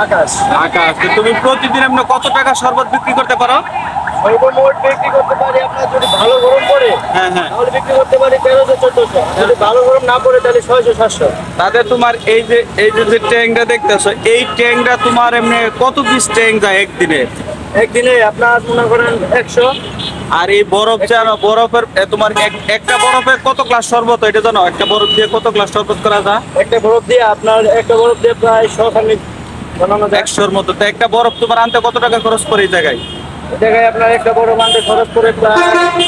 আকাশ। আকাশ, তো তুমি প্রতিদিন এমনি কত টাকা শরবত বিক্রি করতে পারো? সর্বমোট বিক্রি করতে পারি আপনার যদি ভালো গরম পড়ে হ্যাঁ হ্যাঁ। তাহলে বিক্রি করতে পারি 1300-1400, যদি ভালো গরম না পড়ে তাহলে 600-700। তাতে তোমার এই যে ট্যাংরা দেখতেছো, এই ট্যাংরা তোমার এমনি কত পিস ট্যাং যায় একদিনে? একদিনে আপনার মনে করেন 100। আর এই বরফ জানো, বরফের তোমার একটা বরফে কত গ্লাস শরবত এটা জানো? একটা বরফ দিয়ে কত গ্লাস শরবত করা যায়? একটা বরফ দিয়ে প্রায় 100 খানিক বানানো যায়। 100-র মতো। তো একটা বরফ তোমার আনতে কত টাকা খরচ করে এই জায়গায়? এই জায়গায় আপনার একটা বরফ আনতে খরচ পড়ে প্রায়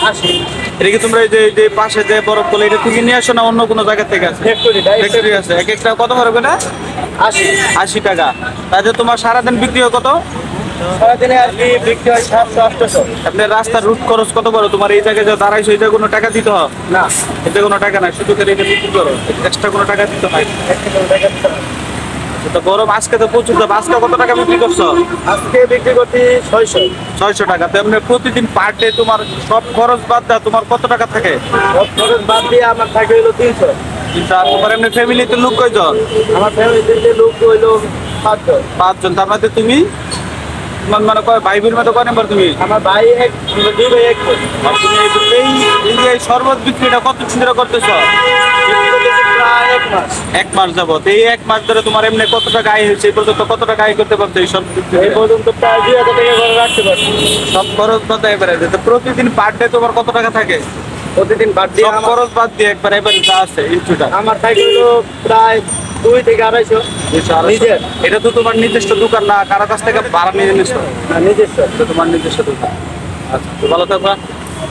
80। এটা কি তোমরা এই যে পাশে যে বরফ গুলো এটা থেকে নিয়ে আসো না অন্য কোনো জায়গা থেকে আছে? ফ্যাক্টরি ফ্যাক্টরি আছে। এক একটা কত করে এটা? 80। 80 টাকা। তাতে তোমার সারাদিন বিক্রি হয় কত? সারাদিনে আর কি বিক্রি হয় 700-800। আপনার রাস্তার রুট খরচ কত বড়? তোমার এই জায়গায় যা দাঁড়াইছো এটা কোনো টাকা দিতে হয় না, এতে কোনো টাকা নাই, শুধু করে এটা বিক্রি করো, এক্সট্রা কোনো টাকা দিতে হয়? একটা করে টাকা দিতে হবে। তো গরম আজকে তো প্রচুর দাম। আজকে কত টাকা বিক্রি করছো? আজকে বিক্রি করছি 600। 600 টাকা। তেমনি প্রতিদিন পার ডে তোমার সব খরচ বাদ দেওয়া তোমার কত টাকা থাকে? সব খরচ বাদ দিয়ে আমার থাকে হইলো 300। কিন্তু আর তোমার এমনি ফ্যামিলিতে লোক কয়জন? আমার ফ্যামিলিতে লোক হইলো 5 জন। 5 জন। তার মধ্যে তুমি মানে কয় ভাই বোনের মতো কয় নাম্বার তুমি? আমার ভাই এক, আমরা 2 ভাই এক বোন। আর তুমি এই যে শরবত বিক্রিটা কত সুন্দর করতেছো? বিক্রি করতেছি প্রায় 1 মাস। 1 মাস যাবত। এই 1 মাস ধরে তোমার এমনি কত টাকা আয় হয়েছে? এই পর্যন্ত কত টাকা আয় করতে পারছো এই শরবত বিক্রি এই করে? পর্যন্ত প্রায় 2000 টাকা করে রাখতে পারছি। সব খরচ বাদ দিয়ে এবারে তো প্রতিদিন পার ডে তোমার কত টাকা থাকে? প্রতিদিন বাদ দিয়ে সব খরচ বাদ দিয়ে একবার এবারে যা আছে ইনটুটা আমার থাকে হইলো প্রায় 2 থেকে 250। নিজের। এটা তো তোমার নিজস্ব দোকান না, কারো কাছ থেকে ভাড়া নিয়ে নিছো? না, নিজস্ব। এটা তোমার নিজস্ব দোকান। আচ্ছা, তো ভালো থাকবা।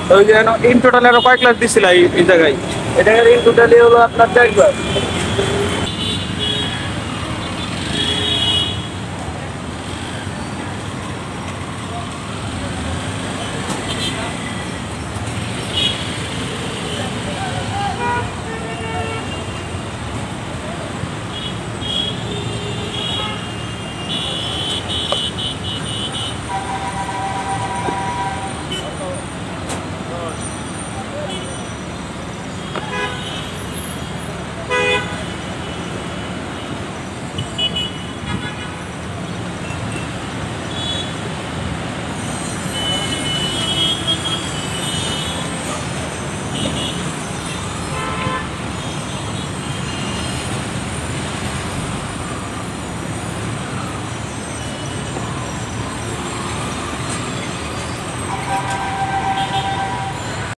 তো ওই যে ইন টোটাল আরো কয় ক্লাস দিছিল এই জায়গায়? এটা টোটালি হলো আপনার 4 ক্লাস।